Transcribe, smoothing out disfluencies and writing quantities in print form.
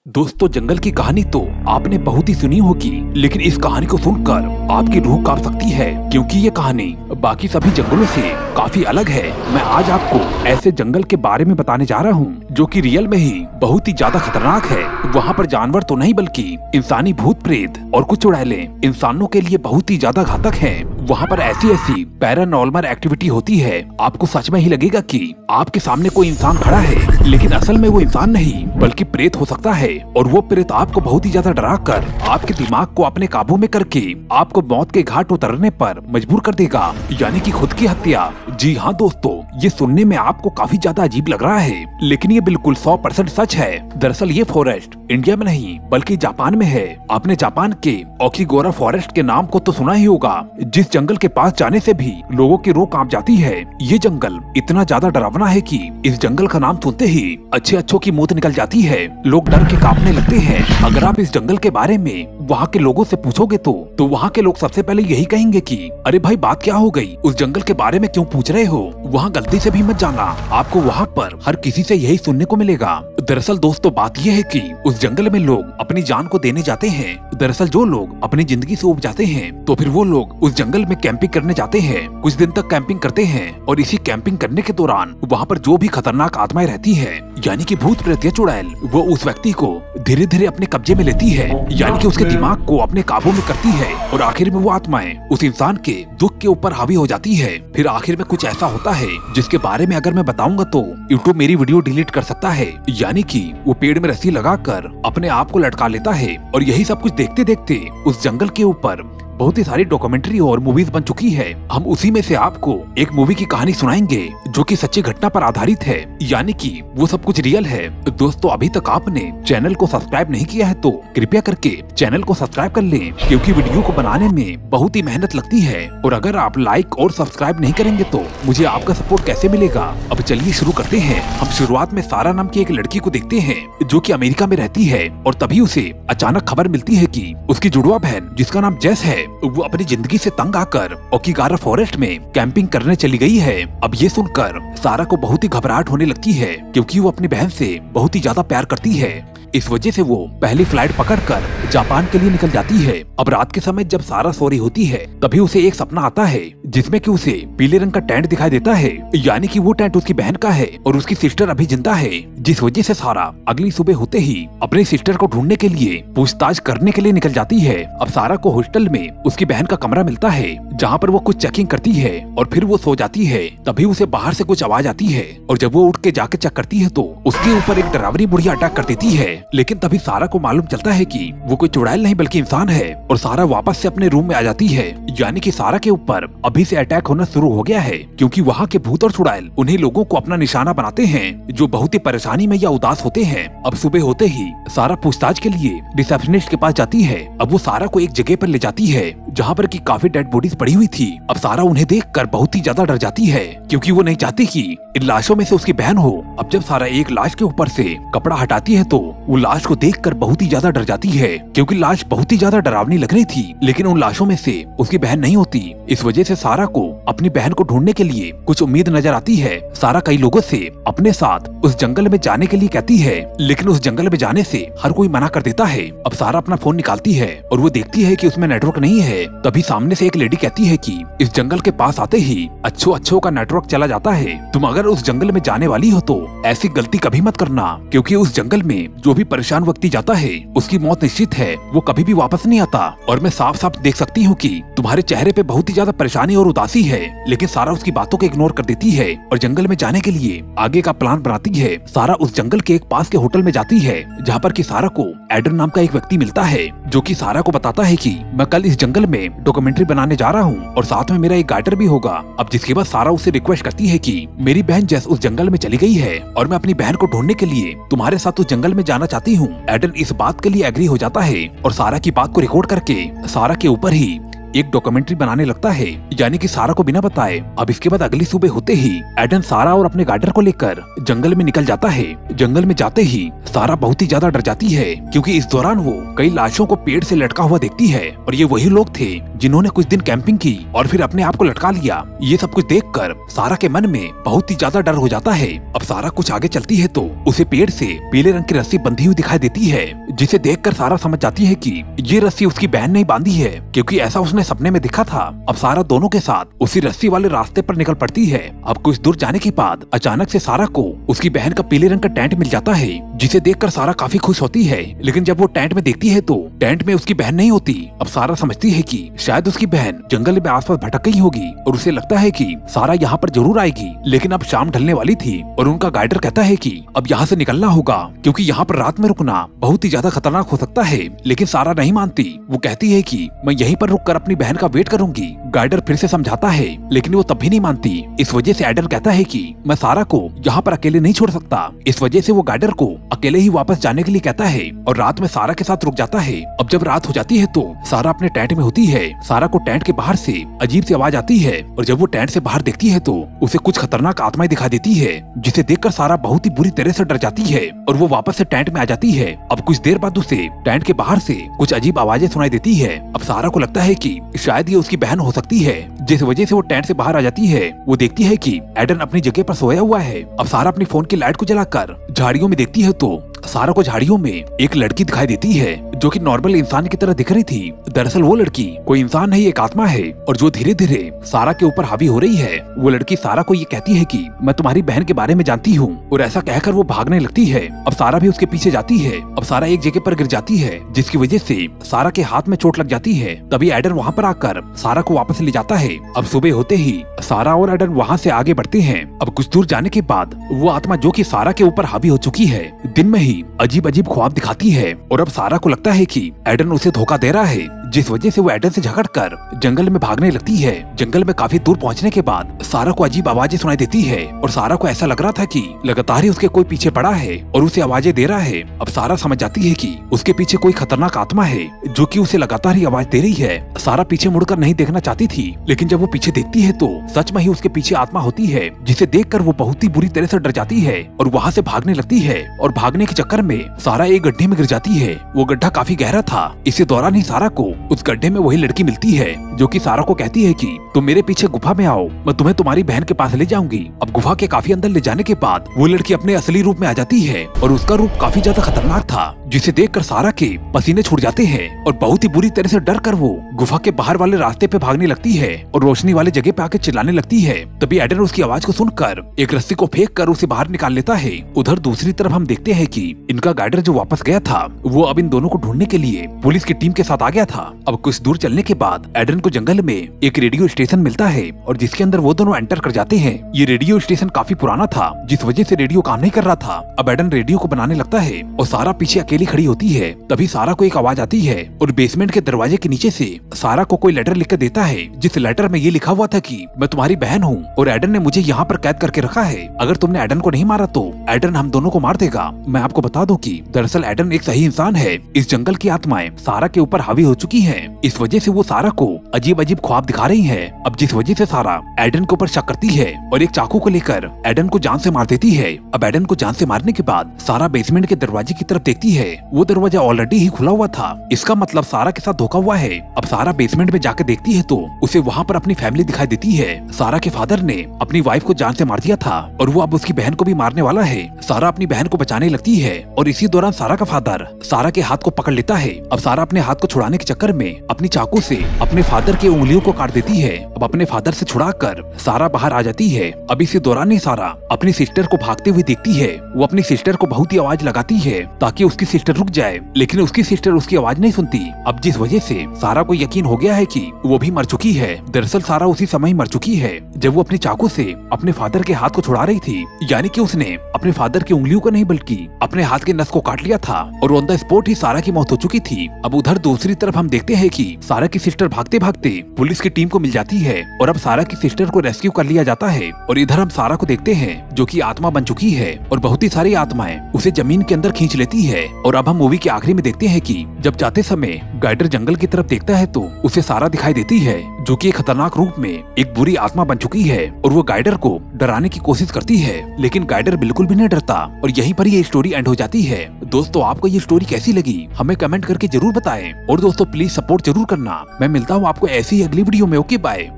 दोस्तों, जंगल की कहानी तो आपने बहुत ही सुनी होगी, लेकिन इस कहानी को सुनकर आपकी रूह कांप सकती है, क्योंकि ये कहानी बाकी सभी जंगलों से काफी अलग है। मैं आज आपको ऐसे जंगल के बारे में बताने जा रहा हूँ जो कि रियल में ही बहुत ही ज्यादा खतरनाक है। वहाँ पर जानवर तो नहीं बल्कि इंसानी भूत प्रेत और कुछ चुड़ैलें इंसानों के लिए बहुत ही ज्यादा घातक हैं। वहाँ पर ऐसी ऐसी पैरानॉर्मल एक्टिविटी होती है, आपको सच में ही लगेगा कि आपके सामने कोई इंसान खड़ा है, लेकिन असल में वो इंसान नहीं बल्कि प्रेत हो सकता है। और वो प्रेत आपको बहुत ही ज्यादा डरा कर आपके दिमाग को अपने काबू में करके आपको मौत के घाट उतरने पर मजबूर कर देगा, यानी कि खुद की हत्या। जी हाँ दोस्तों, ये सुनने में आपको काफी ज्यादा अजीब लग रहा है, लेकिन ये बिल्कुल 100% सच है। दरअसल ये फॉरेस्ट इंडिया में नहीं बल्कि जापान में है। आपने जापान के ओकिगोरा फॉरेस्ट के नाम को तो सुना ही होगा, जिस जंगल के पास जाने से भी लोगों की रूह कांप जाती है। ये जंगल इतना ज्यादा डरावना है कि इस जंगल का नाम सुनते ही अच्छों की मौत निकल जाती है, लोग डर के कांपने लगते हैं। अगर आप इस जंगल के बारे में वहाँ के लोगों से पूछोगे तो वहाँ के लोग सबसे पहले यही कहेंगे कि अरे भाई, बात क्या हो गई, उस जंगल के बारे में क्यों पूछ रहे हो, वहाँ गलती से भी मत जाना। आपको वहाँ पर हर किसी से यही सुनने को मिलेगा। दरअसल दोस्तों, बात यह है कि उस जंगल में लोग अपनी जान को देने जाते हैं। दरअसल जो लोग अपनी जिंदगी से उब जाते हैं तो फिर वो लोग उस जंगल में कैंपिंग करने जाते हैं, कुछ दिन तक कैंपिंग करते हैं, और इसी कैंपिंग करने के दौरान वहाँ पर जो भी खतरनाक आत्माएं रहती है, यानी कि भूत प्रेत या चुड़ैल, वो उस व्यक्ति को धीरे धीरे अपने कब्जे में लेती है, यानी कि उसके दिमाग को अपने काबू में करती है, और आखिर में वो आत्माएं उस इंसान के दुख के ऊपर हावी हो जाती है। फिर आखिर में कुछ ऐसा होता है जिसके बारे में अगर मैं बताऊंगा तो यूट्यूब मेरी वीडियो डिलीट कर सकता है, यानी कि वो पेड़ में रस्सी लगाकर अपने आप को लटका लेता है। और यही सब कुछ देखते देखते उस जंगल के ऊपर बहुत ही सारी डॉक्यूमेंट्री और मूवीज बन चुकी है। हम उसी में से आपको एक मूवी की कहानी सुनाएंगे जो कि सच्ची घटना पर आधारित है, यानी कि वो सब कुछ रियल है। दोस्तों, अभी तक आपने चैनल को सब्सक्राइब नहीं किया है तो कृपया करके चैनल को सब्सक्राइब कर लें, क्योंकि वीडियो को बनाने में बहुत ही मेहनत लगती है, और अगर आप लाइक और सब्सक्राइब नहीं करेंगे तो मुझे आपका सपोर्ट कैसे मिलेगा। अब चलिए शुरू करते हैं। हम शुरुआत में सारा नाम की एक लड़की को देखते हैं जो कि अमेरिका में रहती है, और तभी उसे अचानक खबर मिलती है कि उसकी जुड़वा बहन जिसका नाम जेस है, वो अपनी जिंदगी से तंग आकर ओकिगारा फॉरेस्ट में कैंपिंग करने चली गई है। अब ये सुनकर सारा को बहुत ही घबराहट होने लगती है, क्योंकि वो अपनी बहन से बहुत ही ज्यादा प्यार करती है। इस वजह से वो पहली फ्लाइट पकड़कर जापान के लिए निकल जाती है। अब रात के समय जब सारा सो रही होती है, तभी उसे एक सपना आता है जिसमें कि उसे पीले रंग का टेंट दिखाई देता है, यानी कि वो टेंट उसकी बहन का है और उसकी सिस्टर अभी जिंदा है। जिस वजह से सारा अगली सुबह होते ही अपनी सिस्टर को ढूंढने के लिए पूछताछ करने के लिए निकल जाती है। अब सारा को हॉस्टल में उसकी बहन का कमरा मिलता है, जहाँ पर वो कुछ चेकिंग करती है और फिर वो सो जाती है। तभी उसे बाहर से कुछ आवाज आती है, और जब वो उठ के जाके चेक करती है तो उसके ऊपर एक डरावनी बुढ़िया अटैक कर देती है। लेकिन तभी सारा को मालूम चलता है कि वो कोई चुड़ैल नहीं बल्कि इंसान है, और सारा वापस से अपने रूम में आ जाती है, यानी कि सारा के ऊपर अभी से अटैक होना शुरू हो गया है, क्योंकि वहाँ के भूत और चुड़ैल उन्हीं लोगों को अपना निशाना बनाते हैं जो बहुत ही परेशानी में या उदास होते हैं। अब सुबह होते ही सारा पूछताछ के लिए रिसेप्शनिस्ट के पास जाती है। अब वो सारा को एक जगह पर ले जाती है जहाँ पर की काफी डेड बॉडीज पड़ी हुई थी। अब सारा उन्हें देखकर बहुत ही ज्यादा डर जाती है, क्योंकि वो नहीं चाहती कि इन लाशों में से उसकी बहन हो। अब जब सारा एक लाश के ऊपर से कपड़ा हटाती है तो वो लाश को देखकर बहुत ही ज्यादा डर जाती है, क्योंकि लाश बहुत ही ज्यादा डरावनी लग रही थी, लेकिन उन लाशों में से उसकी बहन नहीं होती। इस वजह से सारा को अपनी बहन को ढूंढने के लिए कुछ उम्मीद नजर आती है। सारा कई लोगों से अपने साथ उस जंगल में जाने के लिए कहती है, लेकिन उस जंगल में जाने से हर कोई मना कर देता है। अब सारा अपना फोन निकालती है और वो देखती है कि उसमें नेटवर्क नहीं है। तभी सामने से एक लेडी कहती है कि इस जंगल के पास आते ही अच्छों का नेटवर्क चला जाता है। तुम अगर उस जंगल में जाने वाली हो तो ऐसी गलती कभी मत करना, क्योंकि उस जंगल में जो भी परेशान व्यक्ति जाता है उसकी मौत निश्चित है, वो कभी भी वापस नहीं आता। और मैं साफ साफ देख सकती हूँ कि तुम्हारे चेहरे पे बहुत ही ज्यादा परेशानी और उदासी है। लेकिन सारा उसकी बातों को इग्नोर कर देती है और जंगल में जाने के लिए आगे का प्लान बनाती है। सारा उस जंगल के एक पास के होटल में जाती है, जहाँ पर कि सारा को एडन नाम का एक व्यक्ति मिलता है, जो कि सारा को बताता है कि मैं कल इस जंगल में डॉक्यूमेंट्री बनाने जा रहा हूँ और साथ में मेरा एक गाइडर भी होगा। अब जिसके बाद सारा उससे रिक्वेस्ट करती है कि मेरी बहन जेस उस जंगल में चली गई है और मैं अपनी बहन को ढूंढने के लिए तुम्हारे साथ उस जंगल में जाना चाहती हूँ। एडन इस बात के लिए एग्री हो जाता है और सारा की बात को रिकॉर्ड करके सारा के ऊपर ही एक डॉक्यूमेंट्री बनाने लगता है, यानी कि सारा को बिना बताए। अब इसके बाद अगली सुबह होते ही एडन सारा और अपने गाइडर को लेकर जंगल में निकल जाता है। जंगल में जाते ही सारा बहुत ही ज्यादा डर जाती है, क्योंकि इस दौरान वो कई लाशों को पेड़ से लटका हुआ देखती है, और ये वही लोग थे जिन्होंने कुछ दिन कैंपिंग की और फिर अपने आप को लटका लिया। ये सब कुछ देखकर सारा के मन में बहुत ही ज्यादा डर हो जाता है। अब सारा कुछ आगे चलती है तो उसे पेड़ से पीले रंग की रस्सी बंधी हुई दिखाई देती है, जिसे देखकर सारा समझ जाती है कि ये रस्सी उसकी बहन ने बांधी है, क्योंकि ऐसा उसने सपने में देखा था। अब सारा दोनों के साथ उसी रस्सी वाले रास्ते पर निकल पड़ती है। अब कुछ दूर जाने के बाद अचानक से सारा को उसकी बहन का पीले रंग का टेंट मिल जाता है, जिसे देखकर सारा काफी खुश होती है। लेकिन जब वो टेंट में देखती है तो टेंट में उसकी बहन नहीं होती। अब सारा समझती है कि शायद उसकी बहन जंगल में आसपास भटक गई होगी और उसे लगता है कि सारा यहाँ पर जरूर आएगी। लेकिन अब शाम ढलने वाली थी और उनका गाइडर कहता है कि अब यहाँ से निकलना होगा, क्योंकि यहाँ पर रात में रुकना बहुत ही ज्यादा खतरनाक हो सकता है। लेकिन सारा नहीं मानती। वो कहती है कि मैं यहीं पर रुककर अपनी बहन का वेट करूंगी। गाइडर फिर से समझाता है, लेकिन वो तब भी नहीं मानती। इस वजह से एडन कहता है कि मैं सारा को यहाँ पर अकेले नहीं छोड़ सकता। इस वजह से वो गाइडर को अकेले ही वापस जाने के लिए कहता है और रात में सारा के साथ रुक जाता है। अब जब रात हो जाती है तो सारा अपने टेंट में होती है। सारा को टेंट के बाहर से अजीब सी आवाज आती है और जब वो टेंट से बाहर देखती है तो उसे कुछ खतरनाक आत्माएं दिखाई देती है, जिसे देखकर सारा बहुत ही बुरी तरह से डर जाती है और वो वापस से टेंट में आ जाती है। अब कुछ देर बाद उसे टेंट के बाहर से कुछ अजीब आवाजें सुनाई देती है। अब सारा को लगता है कि शायद ये उसकी बहन हो सकती है, जिस वजह से वो टेंट से बाहर आ जाती है। वो देखती है कि एडन अपनी जगह पर सोया हुआ है। अब सारा अपनी फोन की लाइट को जलाकर झाड़ियों में देखती है तो सारा को झाड़ियों में एक लड़की दिखाई देती है, जो कि नॉर्मल इंसान की तरह दिख रही थी। दरअसल वो लड़की कोई इंसान नहीं, एक आत्मा है और जो धीरे धीरे सारा के ऊपर हावी हो रही है। वो लड़की सारा को ये कहती है कि मैं तुम्हारी बहन के बारे में जानती हूँ, और ऐसा कहकर वो भागने लगती है। अब सारा भी उसके पीछे जाती है। अब सारा एक जगह पर गिर जाती है, जिसकी वजह से सारा के हाथ में चोट लग जाती है। तभी एडन वहाँ पर आकर सारा को वापस ले जाता है। अब सुबह होते ही सारा और एडन वहाँ से आगे बढ़ते हैं। अब कुछ दूर जाने के बाद वो आत्मा, जो कि सारा के ऊपर हावी हो चुकी है, दिन में ही अजीब अजीब ख्वाब दिखाती है और अब सारा को लगता है कि एडन उसे धोखा दे रहा है, जिस वजह से वो एडन से झगड़कर जंगल में भागने लगती है। जंगल में काफी दूर पहुंचने के बाद सारा को अजीब आवाजें सुनाई देती है और सारा को ऐसा लग रहा था कि लगातार ही उसके कोई पीछे पड़ा है और उसे आवाजें दे रहा है। अब सारा समझ जाती है कि उसके पीछे कोई खतरनाक आत्मा है, जो कि उसे लगातार ही आवाज दे रही है। सारा पीछे मुड़कर नहीं देखना चाहती थी, लेकिन जब वो पीछे देखती है तो सच में ही उसके पीछे आत्मा होती है, जिसे देखकर वो बहुत ही बुरी तरह से डर जाती है और वहाँ से भागने लगती है। और भागने के चक्कर में सारा एक गड्ढे में गिर जाती है। वो गड्ढा काफी गहरा था। इसी दौरान ही सारा को उस गड्ढे में वही लड़की मिलती है, जो कि सारा को कहती है कि तुम मेरे पीछे गुफा में आओ, मैं तुम्हें तुम्हारी बहन के पास ले जाऊंगी। अब गुफा के काफी अंदर ले जाने के बाद वो लड़की अपने असली रूप में आ जाती है और उसका रूप काफी ज्यादा खतरनाक था, जिसे देखकर सारा के पसीने छूट जाते हैं और बहुत ही बुरी तरह से डर कर वो गुफा के बाहर वाले रास्ते पे भागने लगती है और रोशनी वाले जगह पे आके चिल्लाने लगती है। तभी एडन उसकी आवाज को सुनकर एक रस्सी को फेंक कर उसे बाहर निकाल लेता है। उधर दूसरी तरफ हम देखते हैं कि इनका गाइडर जो वापस गया था, वो अब इन दोनों को ढूंढने के लिए पुलिस की टीम के साथ आ गया था। अब कुछ दूर चलने के बाद एडन को जंगल में एक रेडियो स्टेशन मिलता है और जिसके अंदर वो दोनों एंटर कर जाते हैं। ये रेडियो स्टेशन काफी पुराना था, जिस वजह से रेडियो काम नहीं कर रहा था। अब एडन रेडियो को बनाने लगता है और सारा पीछे अकेली खड़ी होती है। तभी सारा को एक आवाज आती है और बेसमेंट के दरवाजे के नीचे से सारा को कोई लेटर लिख कर देता है, जिस लेटर में ये लिखा हुआ था कि मैं तुम्हारी बहन हूँ और एडन ने मुझे यहाँ पर कैद करके रखा है। अगर तुमने एडन को नहीं मारा तो एडन हम दोनों को मार देगा। मैं आपको बता दूं कि दरअसल एडन एक सही इंसान है। इस जंगल की आत्माएं सारा के ऊपर हावी हो चुकी हैं। इस वजह से वो सारा को अजीब अजीब ख्वाब दिखा रही हैं। अब जिस वजह से सारा एडन के ऊपर शक करती है और एक चाकू को लेकर एडन को जान से मार देती है। अब एडन को जान से मारने के बाद सारा बेसमेंट के दरवाजे की तरफ देखती है। वो दरवाजा ऑलरेडी ही खुला हुआ था। इसका मतलब सारा के साथ धोखा हुआ है। अब सारा बेसमेंट में जाकर देखती है तो उसे वहाँ पर अपनी फैमिली दिखाई देती है। सारा के फादर ने अपनी वाइफ को जान से मार दिया था और वो अब उसकी बहन को भी मारने वाला है। सारा अपनी बहन को बचाने लगती है और इसी दौरान सारा का फादर सारा के हाथ को पकड़ लेता है। अब सारा अपने हाथ को छुड़ाने के चक्कर में अपनी चाकू से अपने फादर के उंगलियों को काट देती है। अब अपने फादर से छुड़ाकर सारा बाहर आ जाती है। अब इसी दौरान ही सारा अपनी सिस्टर को भागते हुए देखती है। वो अपनी सिस्टर को बहुत ही आवाज लगाती है ताकि उसकी सिस्टर रुक जाए, लेकिन उसकी सिस्टर उसकी आवाज नहीं सुनती। अब जिस वजह से सारा को यकीन हो गया है कि वो भी मर चुकी है। दरअसल सारा उसी समय मर चुकी है जब वो अपनी चाकू से अपने फादर के हाथ को छुड़ा रही थी। यानी कि उसने अपने फादर की उंगलियों को नहीं बल्कि अपने हाथ के नस को काट लिया था और ऑन द स्पॉट ही सारा की मौत हो चुकी थी। अब उधर दूसरी तरफ हम देखते हैं कि सारा की सिस्टर भागते भागते पुलिस की टीम को मिल जाती है और अब सारा की सिस्टर को रेस्क्यू कर लिया जाता है। और इधर हम सारा को देखते हैं जो कि आत्मा बन चुकी है और बहुत ही सारी आत्माएं उसे जमीन के अंदर खींच लेती है और अब हम मूवी के आखिरी में देखते हैं कि जब जाते समय गाइडर जंगल की तरफ देखता है तो उसे सारा दिखाई देती है, जो कि एक खतरनाक रूप में एक बुरी आत्मा बन चुकी है और वो गाइडर को डराने की कोशिश करती है, लेकिन गाइडर बिल्कुल भी नहीं डरता और यहीं पर ये स्टोरी एंड हो जाती है। दोस्तों, आपको ये स्टोरी कैसी लगी हमें कमेंट करके जरूर बताएं और दोस्तों प्लीज सपोर्ट जरूर करना। मैं मिलता हूँ आपको ऐसी ही अगली वीडियो में। Okay bye.